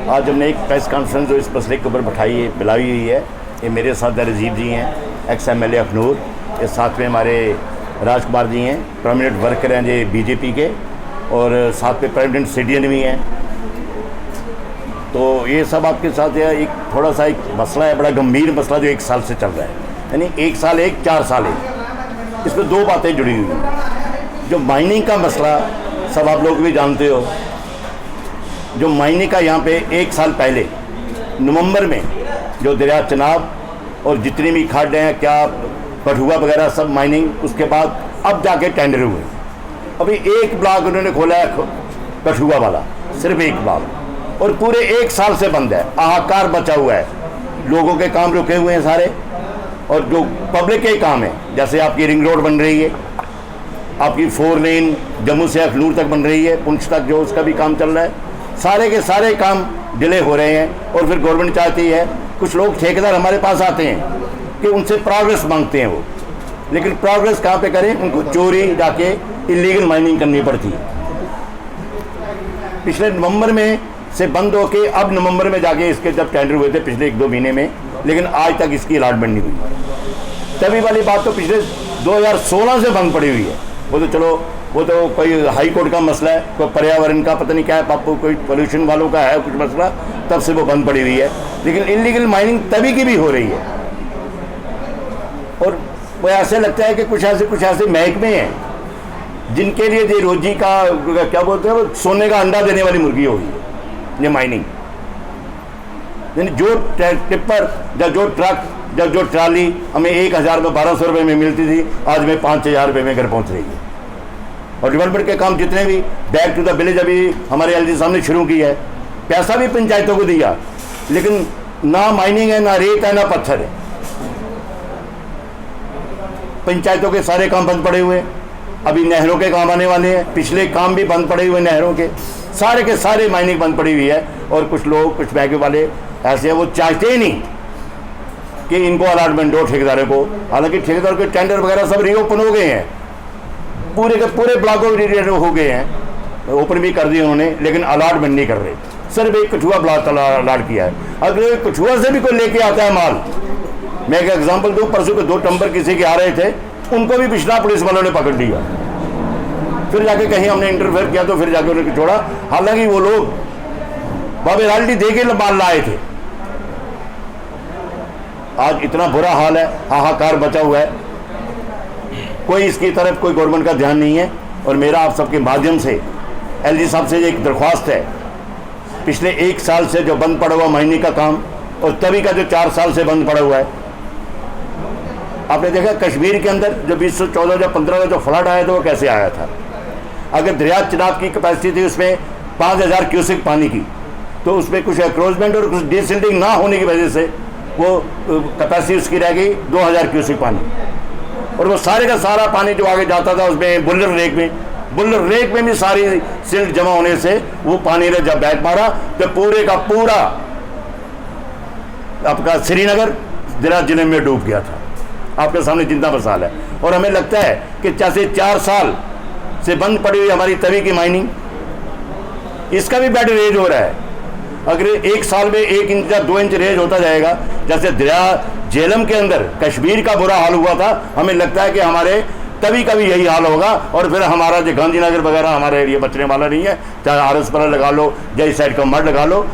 आज हमने एक प्रेस कॉन्फ्रेंस जो इस मसले के ऊपर बुलाई हुई है। ये मेरे साथ रजीब जी हैं, एक्स MLA अखनूर। ये साथ में हमारे राजकुमार जी हैं, परमानेंट वर्कर हैं जो BJP के, और साथ में प्रेसिडेंट सिडियन भी हैं। तो ये सब आपके साथ एक थोड़ा सा एक मसला है, बड़ा गंभीर मसला जो 1 साल से चल रहा है, यानी 1 साल 4 साल है। इसमें 2 बातें जुड़ी हुई हैं। जो माइनिंग का मसला सब आप लोग भी जानते हो। जो माइनिंग का यहाँ पे 1 साल पहले नवंबर में जो दरिया चनाब और जितनी भी खाडें हैं, क्या कठुआ वगैरह सब माइनिंग, उसके बाद अब जाके टेंडर हुए। अभी एक ब्लॉक उन्होंने खोला है कठुआ वाला, सिर्फ एक ब्लॉक, और पूरे 1 साल से बंद है। हाहाकार बचा हुआ है, लोगों के काम रुके हुए हैं सारे, और जो पब्लिक के काम है, जैसे आपकी रिंग रोड बन रही है, आपकी 4 लेन जम्मू से अखनूर तक बन रही है, पुंछ तक, जो उसका भी काम चल रहा है, सारे के सारे काम डिले हो रहे हैं। और फिर गवर्नमेंट चाहती है, कुछ लोग ठेकेदार हमारे पास आते हैं कि उनसे प्रोग्रेस मांगते हैं वो, लेकिन प्रोग्रेस कहाँ पे करें, उनको चोरी जाके इलीगल माइनिंग करनी पड़ती है। पिछले नवंबर में से बंद होके अब नवंबर में जाके इसके जब टेंडर हुए थे पिछले 1-2 महीने में, लेकिन आज तक इसकी अलॉटमेंट नहीं हुई। तभी वाली बात तो पिछले 2016 से बंद पड़ी हुई है। वो तो चलो, वो तो कोई हाई कोर्ट का मसला है, कोई पर्यावरण का पता नहीं क्या है, पापू कोई पोल्यूशन वालों का है कुछ मसला, तब से वो बंद पड़ी हुई है। लेकिन इलीगल माइनिंग तभी की भी हो रही है। और वो ऐसे लगता है कि कुछ ऐसे महकमे हैं जिनके लिए ये रोजी का क्या बोलते हैं, वो सोने का अंडा देने वाली मुर्गी होगी ये माइनिंग। यानी जो टिप्पर या जो ट्रक या जो ट्राली हमें 1000 में 1200 रुपये में मिलती थी, आज में 5-6 रुपये में घर पहुंच रही है। और डेवलपमेंट के काम जितने भी बैक टू द विलेज अभी हमारे LG साहब ने शुरू की है, पैसा भी पंचायतों को दिया, लेकिन ना माइनिंग है, ना रेत है, ना पत्थर है। पंचायतों के सारे काम बंद पड़े हुए हैं। अभी नहरों के काम आने वाले हैं, पिछले काम भी बंद पड़े हुए नहरों के सारे माइनिंग बंद पड़ी हुई है। और कुछ लोग, कुछ बैंक वाले ऐसे हैं, वो चाहते ही नहीं कि इनको अलॉटमेंट दो ठेकेदारों को। हालांकि ठेकेदारों के टेंडर वगैरह सब रीओपन हो गए हैं, पूरे के पूरे ब्लॉकों हो गए हैं, ओपन भी कर दिए उन्होंने, लेकिन अलॉटमेंट नहीं कर रहे। सिर्फ एक कठुआ ब्लॉक अलॉट किया है। अगर कठुआ से भी कोई लेके आता है माल, मैं एक एग्जांपल दूं, परसों के 2 टंबर किसी के आ रहे थे, उनको भी पिछला पुलिस वालों ने पकड़ लिया। फिर जाके कहीं हमने इंटरफेयर किया तो फिर जाके उन्हें छोड़ा। हालांकि वो लोग बाबेराल्टी दे के माल लाए थे। आज इतना बुरा हाल है, हाहाकार बचा हुआ है, कोई इसकी तरफ कोई गवर्नमेंट का ध्यान नहीं है। और मेरा आप सबके माध्यम से LG साहब से एक दरख्वास्त है, पिछले 1 साल से जो बंद पड़ा हुआ माइनिंग का काम, और तभी का जो 4 साल से बंद पड़ा हुआ है। आपने देखा कश्मीर के अंदर जो 2014 या 15 का जो फ्लड आया था, वो कैसे आया था। अगर दरिया चनाब की कैपेसिटी थी उसमें 5000 क्यूसेक पानी की, तो उसमें कुछ एक्रोचमेंट और कुछ डिसिल्टिंग ना होने की वजह से वो कैपेसिटी उसकी रह गई 2000 क्यूसेक पानी। और वो सारे का सारा पानी जो आगे जाता था उसमें बुल्लर लेक में भी सारी सिल्ट जमा होने से वो पानी ने जब बैक मारा तो पूरे का पूरा आपका श्रीनगर दरिया जिले में डूब गया था। आपके सामने जिंदा मिसाल है। और हमें लगता है कि जैसे 4 साल से बंद पड़ी हुई हमारी तवी की माइनिंग, इसका भी बेड रेज हो रहा है। अगर 1 साल में 1 इंच या 2 इंच रेज होता जाएगा, जैसे दरिया झेलम के अंदर कश्मीर का बुरा हाल हुआ था, हमें लगता है कि हमारे तभी का भी यही हाल होगा। और फिर हमारा जो गांधीनगर वगैरह हमारे एरिया बचने वाला नहीं है, चाहे RS पर लगा लो, जय साइड का मड लगा लो,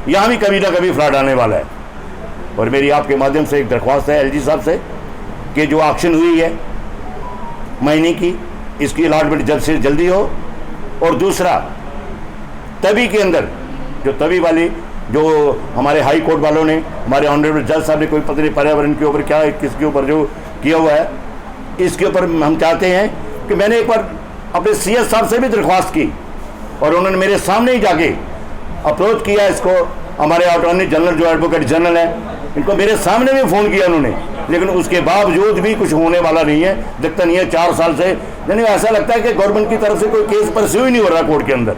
यहाँ भी कभी ना कभी फ्लड आने वाला है। और मेरी आपके माध्यम से एक दरख्वास्त है LG साहब से कि जो ऑक्शन हुई है माइनिंग की, इसकी अलॉटमेंट जल्द से जल्दी हो। और दूसरा, तभी के अंदर जो तभी वाली जो हमारे हाई कोर्ट वालों ने, हमारे ऑनरेबल जज साहब ने कोई पता नहीं पर्यावरण के ऊपर क्या किसके ऊपर जो किया हुआ है, इसके ऊपर हम चाहते हैं कि मैंने एक बार अपने CS साहब से भी दरख्वास्त की, और उन्होंने मेरे सामने ही जाके अप्रोच किया इसको। हमारे अटॉर्नी जनरल जो एडवोकेट जनरल हैं, इनको मेरे सामने भी फ़ोन किया उन्होंने, लेकिन उसके बावजूद भी कुछ होने वाला नहीं है, दिखता नहीं है। 4 साल से, यानी ऐसा लगता है कि गवर्नमेंट की तरफ से कोई केस परस्यू ही नहीं हो रहा कोर्ट के अंदर।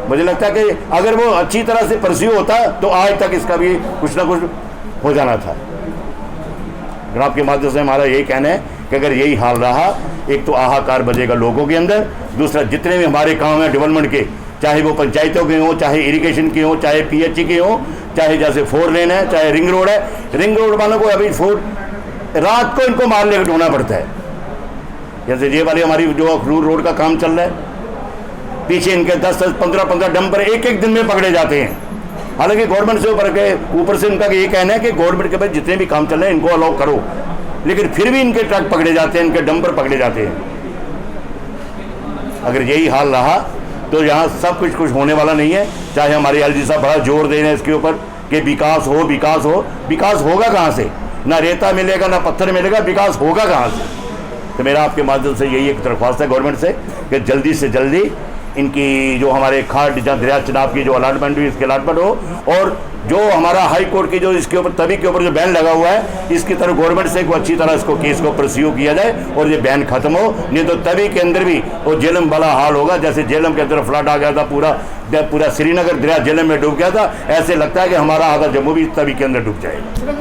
मुझे लगता है कि अगर वो अच्छी तरह से परस्यू होता तो आज तक इसका भी कुछ ना कुछ हो जाना था। जनाब के माध्यम से हमारा यही कहना है कि अगर यही हाल रहा, एक तो हाहाकार बजेगा लोगों के अंदर, दूसरा जितने भी हमारे काम हैं डेवलपमेंट के चाहे वो पंचायतों के हों, चाहे इरिगेशन की हों, चाहे पीएचई की हों, चाहे जैसे 4 लेन है, चाहे रिंग रोड है। रिंग रोड वालों को अभी रात को इनको मार लेकर ढूंढना पड़ता है। जैसे ये वाली हमारी जो अखनूर रोड का काम चल रहा है, पीछे इनके 10-10, 15-15 डंपर एक दिन में पकड़े जाते हैं। हालांकि गवर्नमेंट से ऊपर से इनका ये कहना है कि गवर्नमेंट के पास जितने भी काम चल रहे हैं इनको अलाउ करो, लेकिन फिर भी इनके ट्रक पकड़े जाते हैं, इनके डंपर पकड़े जाते हैं। अगर यही हाल रहा तो यहाँ सब कुछ होने वाला नहीं है। चाहे हमारे एलजी साहब बड़ा जोर दे रहे हैं इसके ऊपर कि विकास हो, विकास हो। विकास होगा कहाँ से? ना रेता मिलेगा, ना पत्थर मिलेगा, विकास होगा कहाँ से? तो मेरा आपके माध्यम से यही एक दरख्वास्त है गवर्नमेंट से कि जल्दी से जल्दी इनकी जो हमारे खाट जहाँ दरिया चनाब की जो अलाटमेंट हुई इसकी अलाटमेंट हो, और जो हमारा हाई कोर्ट की जो इसके ऊपर तवी के ऊपर जो बैन लगा हुआ है इसकी तरफ गवर्नमेंट से को अच्छी तरह इसको केस को परस्यू किया जाए और ये बैन खत्म हो। नहीं तो तवी के अंदर भी वो जेलम वाला हाल होगा, जैसे जेलम के अंदर फ्लड आ गया था, पूरा श्रीनगर दरिया जेलम में डूब गया था। ऐसे लगता है कि हमारा आधा जम्मू भी तवी के अंदर डूब जाएगा।